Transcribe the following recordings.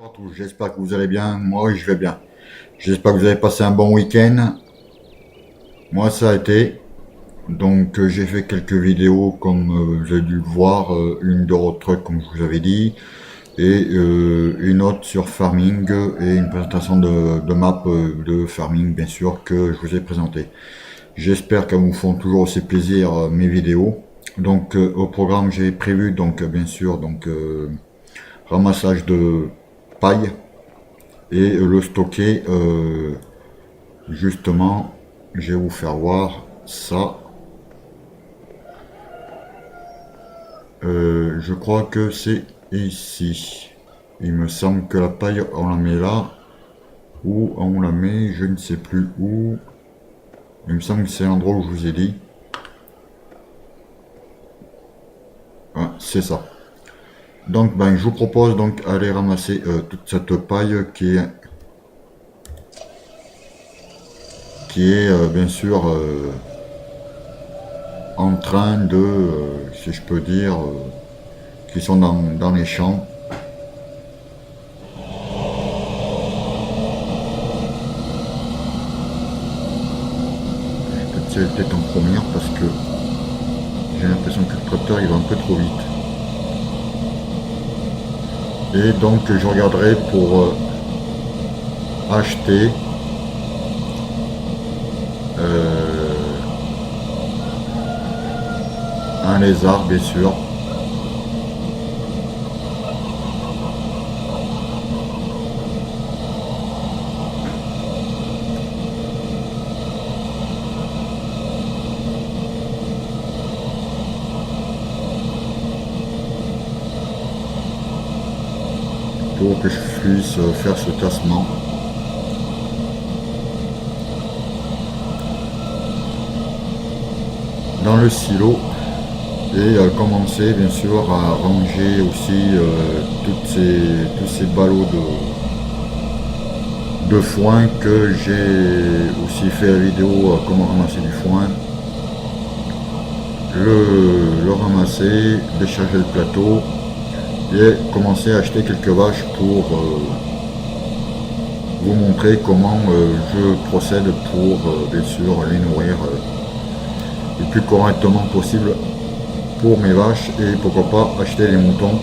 à tous, j'espère que vous allez bien. Moi, je vais bien. J'espère que vous avez passé un bon week-end. Moi, ça a été. Donc, j'ai fait quelques vidéos, comme vous avez dû le voir, une de road truck, comme je vous avais dit, et une autre sur farming, et une présentation de map de farming, bien sûr, que je vous ai présenté. J'espère qu'elles vous font toujours aussi plaisir mes vidéos. Donc, au programme, j'ai prévu, donc, bien sûr, ramassage de paille et le stocker justement. Je vais vous faire voir ça. Je crois que c'est ici. Il me semble que la paille on la met là, ou on la met je ne sais plus où. Il me semble que c'est l'endroit où je vous ai dit. Ah, c'est ça. Donc je vous propose donc aller ramasser toute cette paille qui est bien sûr en train de, si je peux dire, qui sont dans les champs. Je peux tirer peut-être en première parce que j'ai l'impression que le tracteur il va un peu trop vite. Et donc je regarderai pour acheter un lézard, bien sûr. Pour que je puisse faire ce tassement. Dans le silo et commencer bien sûr à ranger aussi tous ces ballots de foin que j'ai aussi fait la vidéo comment ramasser du foin, le ramasser, décharger le plateau et commencer à acheter quelques vaches pour vous montrer comment je procède pour bien sûr les nourrir le plus correctement possible pour mes vaches, et pourquoi pas acheter les moutons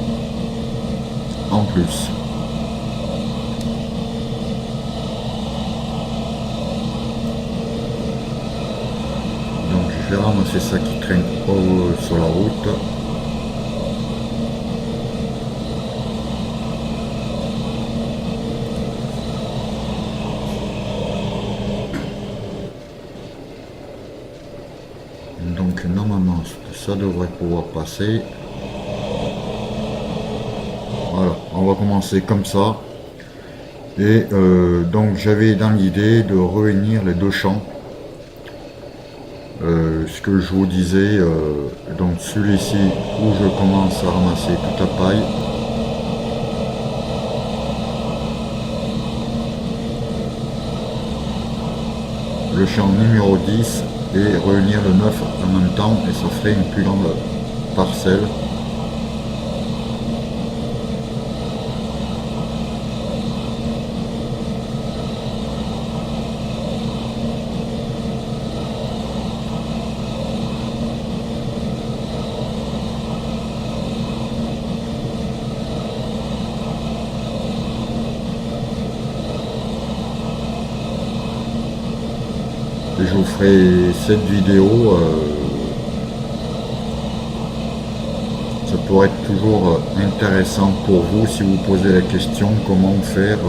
en plus. Donc je vais ramasser ça qui traîne sur la route. Donc normalement ça devrait pouvoir passer. Voilà, on va commencer comme ça. Et donc j'avais dans l'idée de réunir les deux champs. Ce que je vous disais, donc celui-ci où je commence à ramasser toute la paille. Le champ numéro 10 et réunir le 9 en même temps, et ça ferait une plus grande parcelle. Et je vous ferai cette vidéo. Ça pourrait être toujours intéressant pour vous si vous posez la question comment faire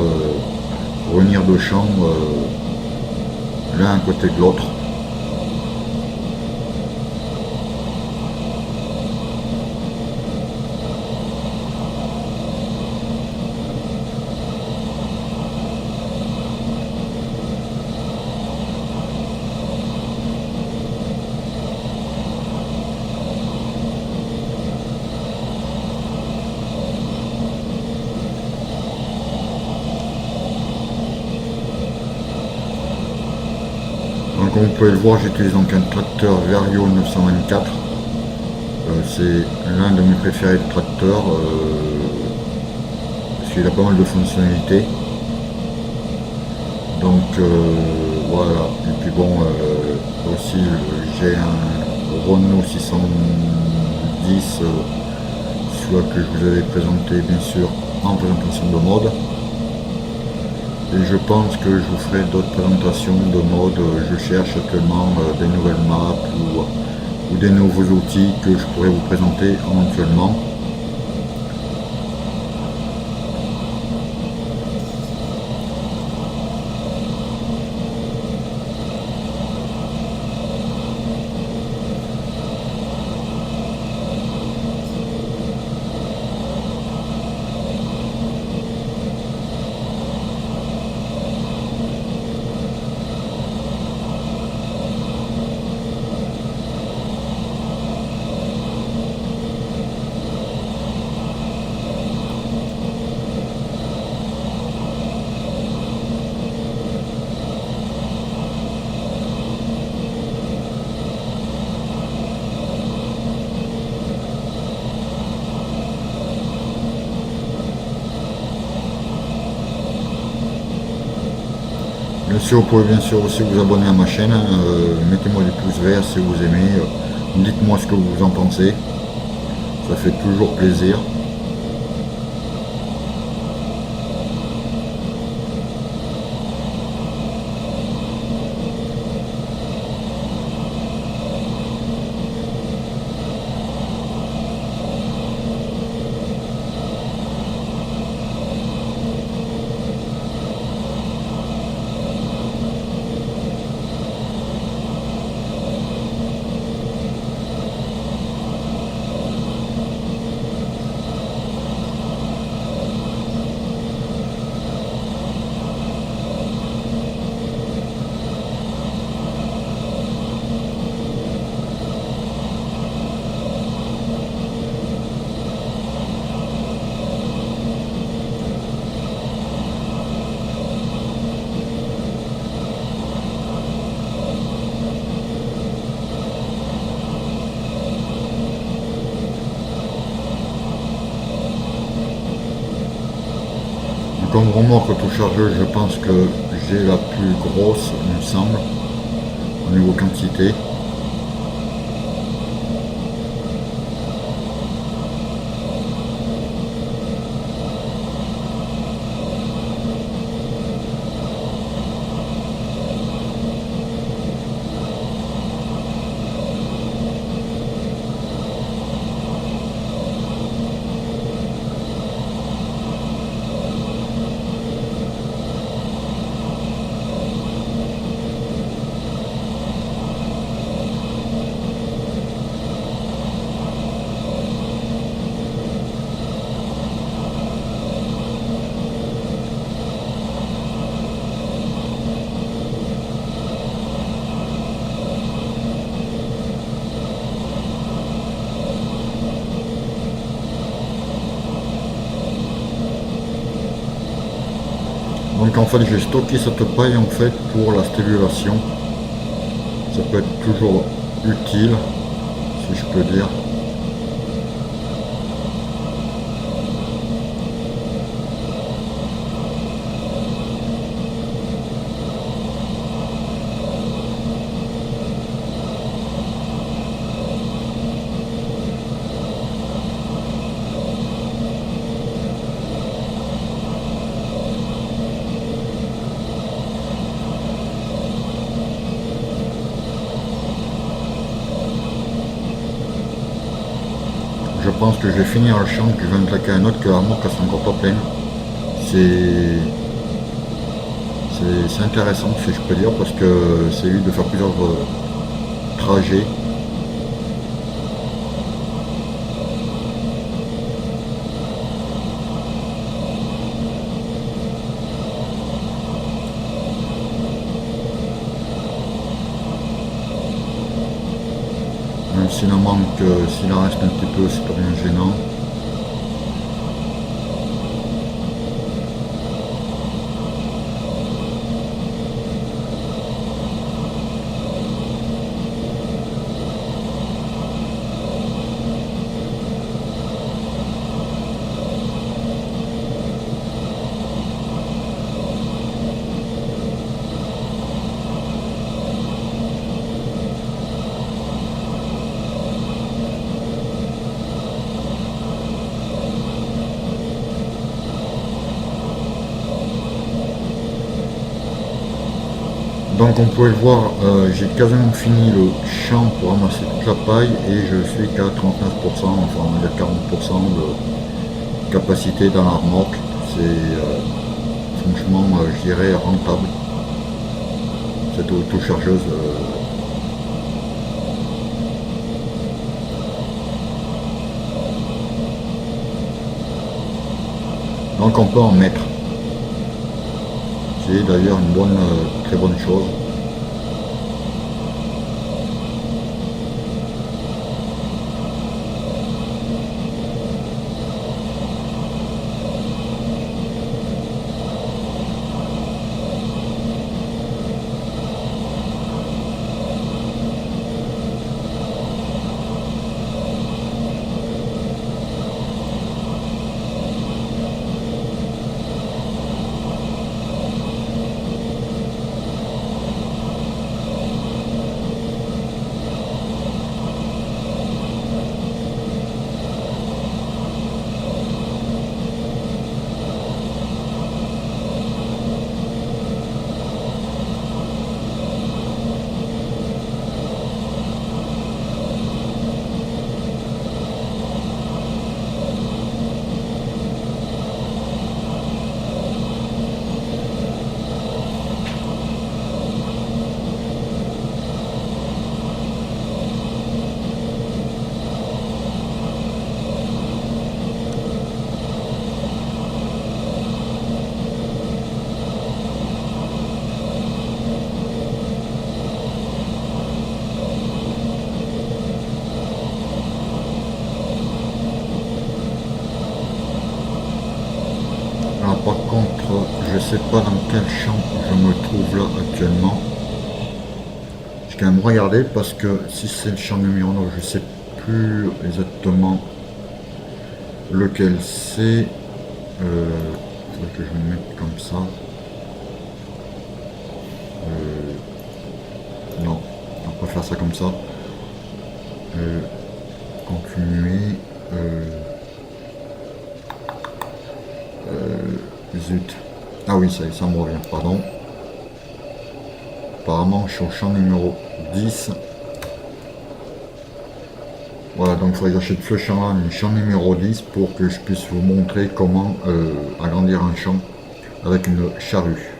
réunir deux champs l'un à côté de l'autre. Donc comme vous pouvez le voir, j'utilise donc un tracteur Vario 924. C'est l'un de mes préférés de tracteurs. qu'il a pas mal de fonctionnalités. Donc voilà. Et puis bon, aussi j'ai un Renault 610, celui que je vous avais présenté bien sûr en présentation de mode. Et je pense que je vous ferai d'autres présentations de mode. Je cherche actuellement des nouvelles maps ou des nouveaux outils que je pourrais vous présenter éventuellement. Bien sûr, vous pouvez bien sûr aussi vous abonner à ma chaîne, mettez-moi des pouces verts si vous aimez, dites-moi ce que vous en pensez, ça fait toujours plaisir. Comme remorque auto-chargeuse, je pense que j'ai la plus grosse, il me semble, au niveau quantité. Donc en fait j'ai stocké cette paille en fait pour la stimulation. Ça peut être toujours utile, si je peux dire. Je pense que je vais finir le champ, que je vais me claquer un autre, que la remorque elle sera encore pas pleine. C'est intéressant si je peux dire, parce que c'est lui de faire plusieurs trajets. Même s'il en manque, s'il en reste un petit peu, c'est pas bien gênant. Donc on peut le voir, j'ai quasiment fini le champ pour ramasser toute la paille et je suis qu'à 39%, enfin il y a 40% de capacité dans la remorque. C'est franchement, je dirais, rentable. Cette auto-chargeuse. Donc on peut en mettre. C'est d'ailleurs une bonne, très bonne chose. Alors par contre, je sais pas dans quel champ je me trouve là actuellement. Je vais quand même regarder parce que si c'est le champ numéro 9, je sais plus exactement lequel c'est. Faudrait que je me mette comme ça. Non, on va pas faire ça comme ça. Continuer. Zut. Ah oui, ça me revient, pardon. Apparemment, je suis au champ numéro 10. Voilà, donc il faudrait que j'achète ce champ-là, le champ numéro 10, pour que je puisse vous montrer comment agrandir un champ avec une charrue.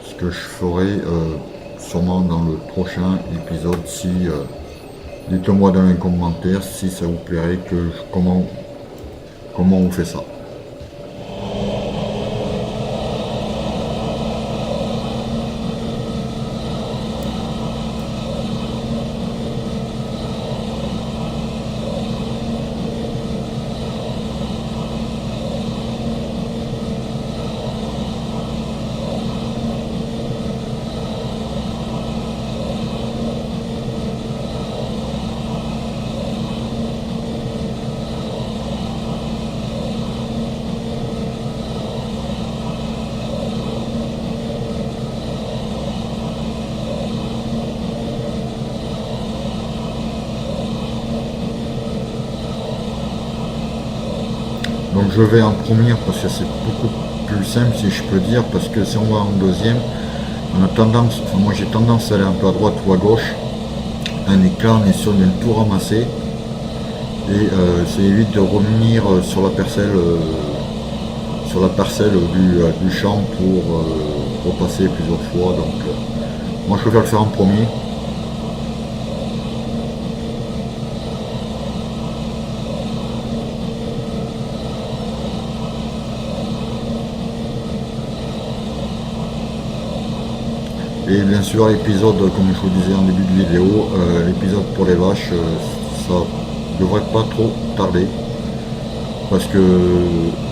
Ce que je ferai sûrement dans le prochain épisode, si dites-moi dans les commentaires si ça vous plairait comment on fait ça. Donc je vais en première parce que c'est beaucoup plus simple si je peux dire, parce que si on va en deuxième, on a tendance, enfin moi j'ai tendance à aller un peu à droite ou à gauche. Un écart, on est sûr de tout ramasser. Et ça évite de revenir sur la parcelle, du champ pour repasser plusieurs fois. Donc moi je préfère le faire en premier. Et bien sûr l'épisode, comme je vous disais en début de vidéo, l'épisode pour les vaches, ça devrait pas trop tarder. Parce que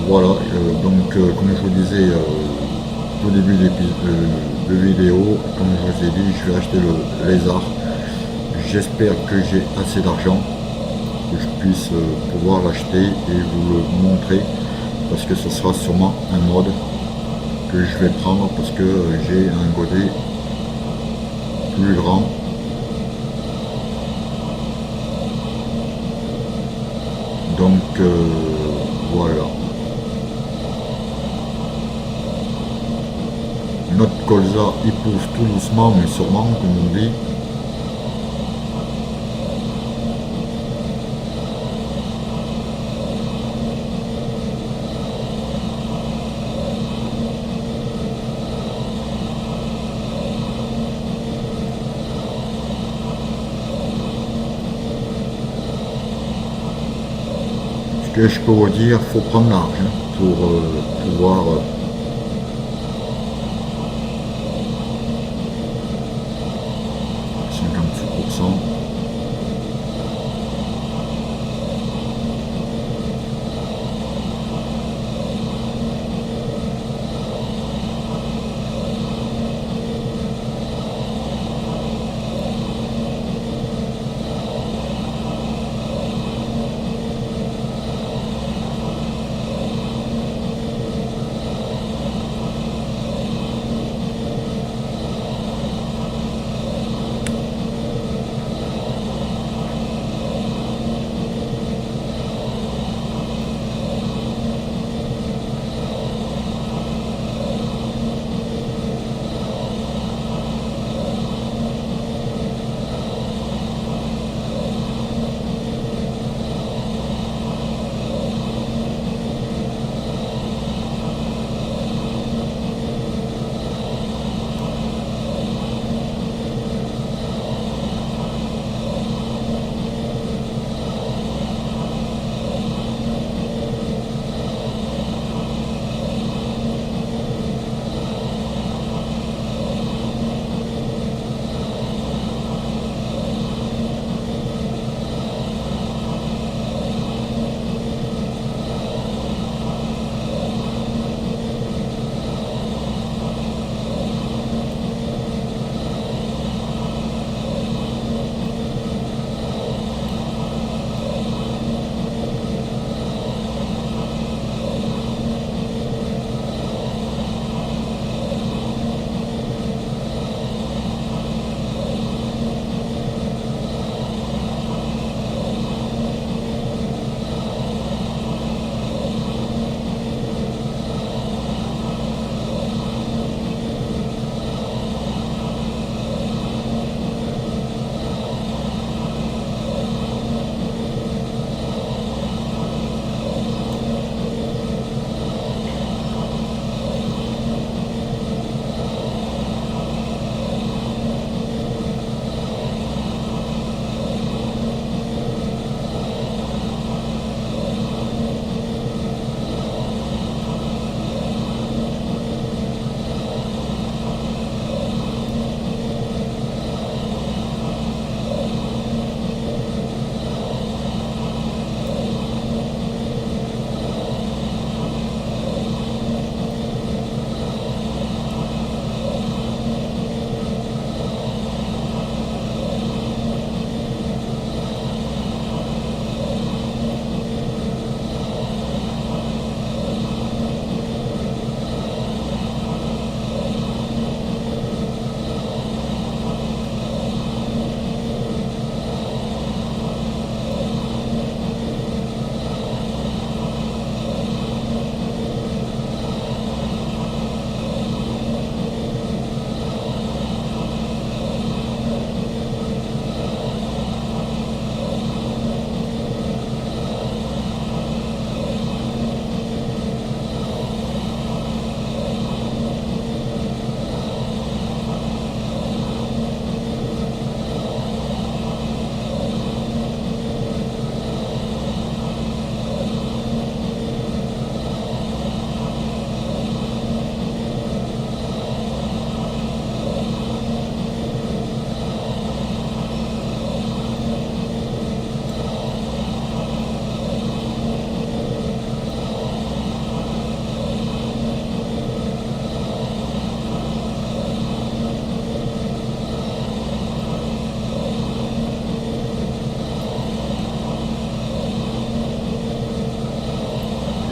voilà, donc comme je vous disais au début de vidéo, comme je vous ai dit, je vais acheter le lézard. J'espère que j'ai assez d'argent, que je puisse pouvoir l'acheter et vous le montrer. Parce que ce sera sûrement un mode que je vais prendre parce que j'ai un godet plus grand. Donc voilà. Notre colza il pousse tout doucement mais sûrement, comme on dit. Ce que je peux vous dire, faut prendre large hein, pour pouvoir 56%.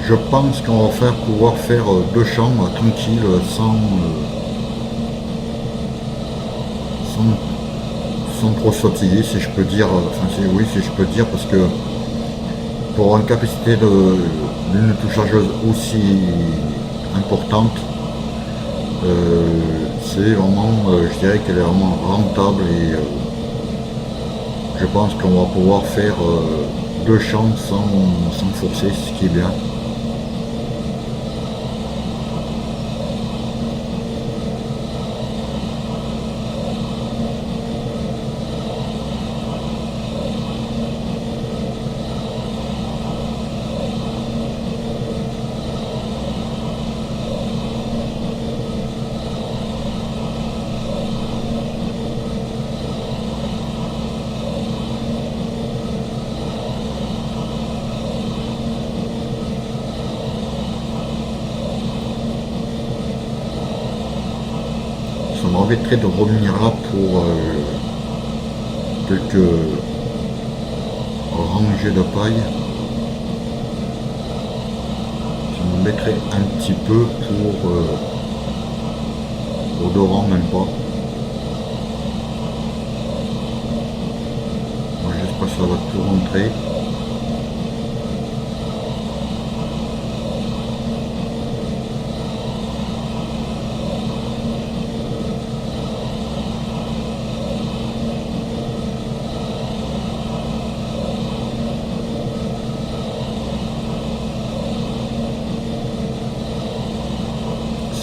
Je pense qu'on va pouvoir faire deux chambres tranquilles sans trop se fatiguer, si je peux dire. Enfin, oui, si je peux dire, parce que pour une capacité d'une touchageuse aussi importante, C'est vraiment, je dirais qu'elle est vraiment rentable et je pense qu'on va pouvoir faire deux champs sans forcer, ce qui est bien. Ça m'embêterait de revenir là pour quelques rangées de paille. Ça m'embêterait un petit peu pour deux rangs, même pas. Moi, j'espère que ça va tout rentrer.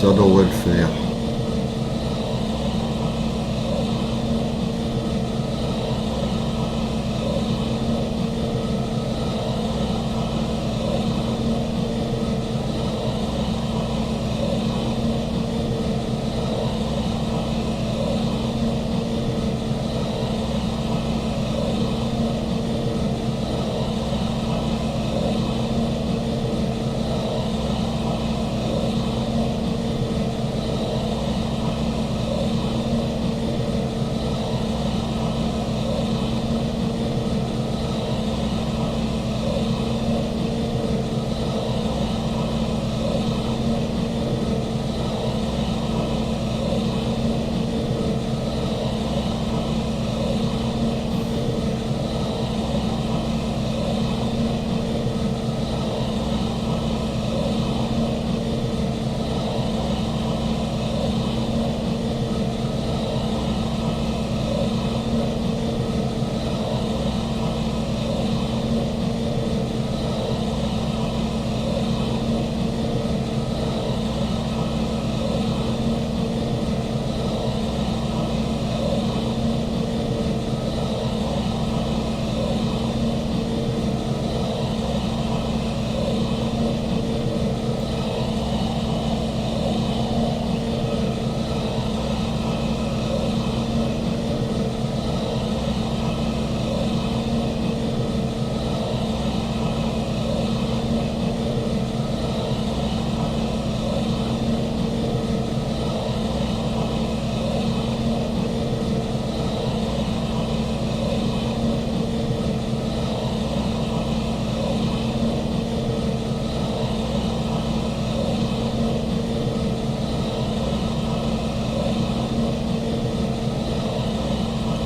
Ça devrait le faire.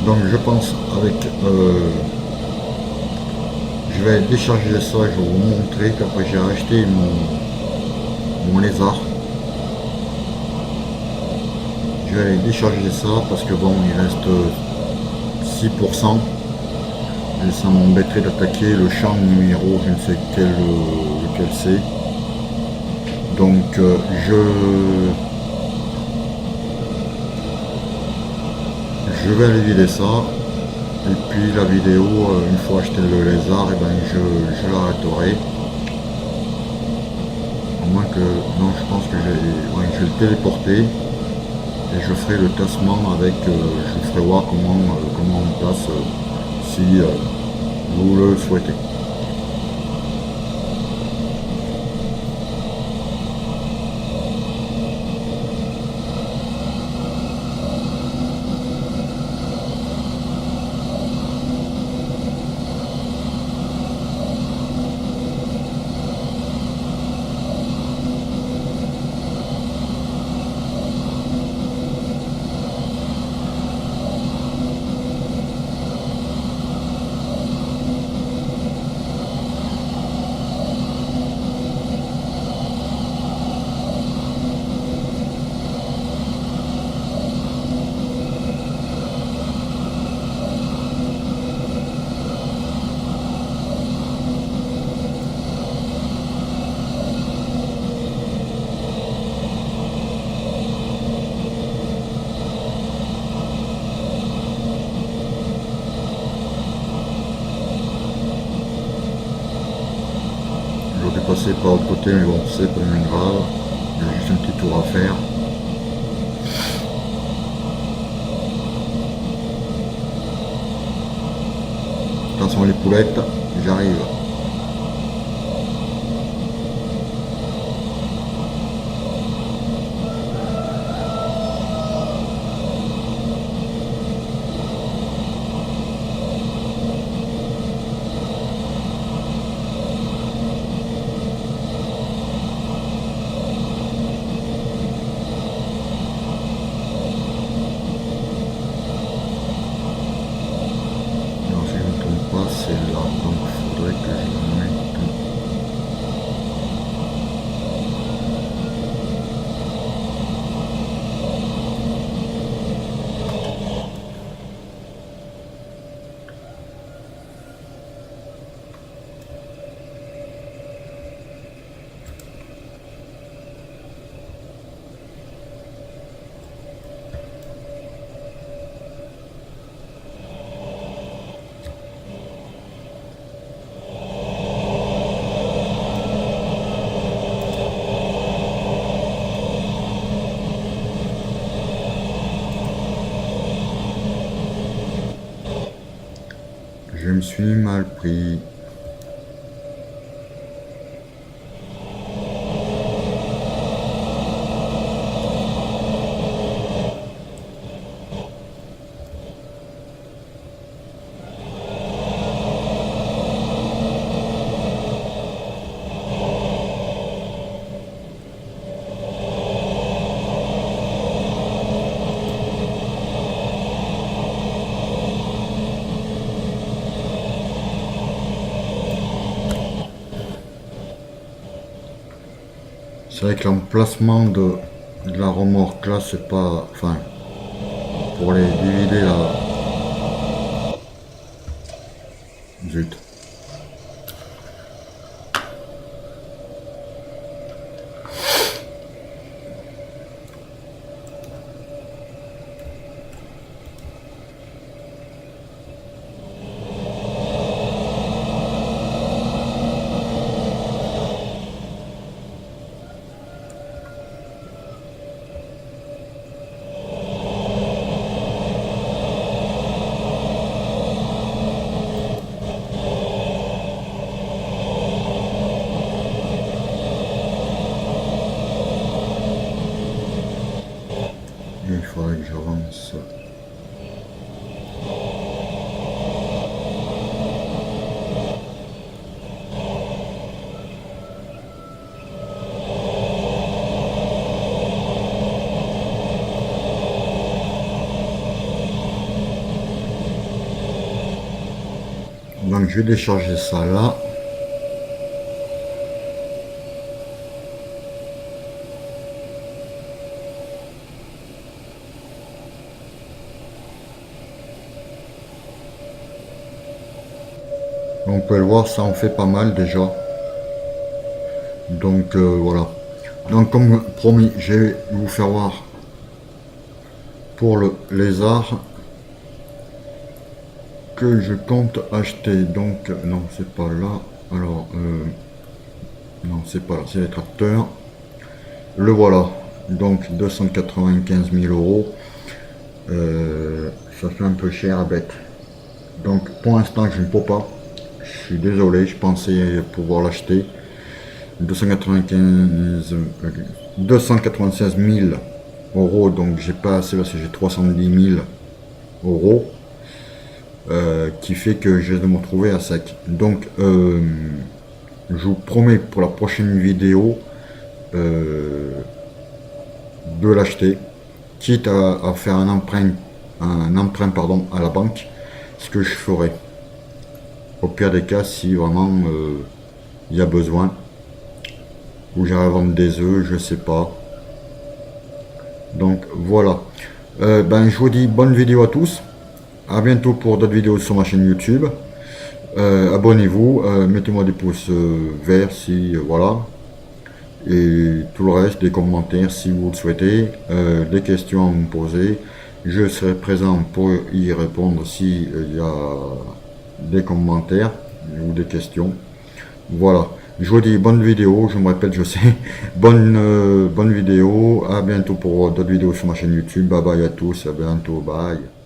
Donc je pense avec je vais décharger ça, je vais vous montrer qu'après j'ai acheté mon lézard. Je vais décharger ça parce que bon il reste 6% et ça m'embêterait d'attaquer le champ numéro je ne sais lequel c'est. Donc je vais aller vider ça et puis la vidéo une fois acheté le lézard et ben je l'arrêterai, à moins que non je pense que je vais le téléporter et je ferai le tassement avec je vous ferai voir comment on tasse si vous le souhaitez. passer par l'autre côté, mais bon, c'est pas bien grave. Il y a juste un petit tour à faire. Attention les poulettes, j'arrive. C'est là, donc il faudrait que je mette. Je me suis mal pris. C'est vrai que l'emplacement de la remorque là, c'est pas. Enfin, pour les divider là. Zut. Il faudrait que j'avance. Donc je vais décharger ça là. On peut le voir, ça en fait pas mal déjà. Donc voilà. Donc comme promis, je vais vous faire voir pour le lézard que je compte acheter. Donc non, c'est pas là. Alors non, c'est pas là, c'est les tracteurs. Le voilà. Donc 295 000 euros. Ça fait un peu cher à bête. Donc pour l'instant je ne peux pas. Je suis désolé, je pensais pouvoir l'acheter. 296 000 euros, donc j'ai pas assez parce que j'ai 310 000 euros, qui fait que je vais me retrouver à sec. Donc je vous promets pour la prochaine vidéo de l'acheter, quitte à faire un emprunt pardon, à la banque, ce que je ferai. Au pire des cas, si vraiment il y a besoin, ou j'irai vendre des œufs, je sais pas. Donc voilà. Ben je vous dis bonne vidéo à tous. À bientôt pour d'autres vidéos sur ma chaîne YouTube. Abonnez-vous, mettez-moi des pouces verts si voilà. Et tout le reste, des commentaires si vous le souhaitez, des questions à me poser. Je serai présent pour y répondre si il y a des commentaires ou des questions. Voilà. Je vous dis bonne vidéo, je me répète, je sais. Bonne vidéo. À bientôt pour d'autres vidéos sur ma chaîne YouTube. Bye bye à tous. À bientôt. Bye.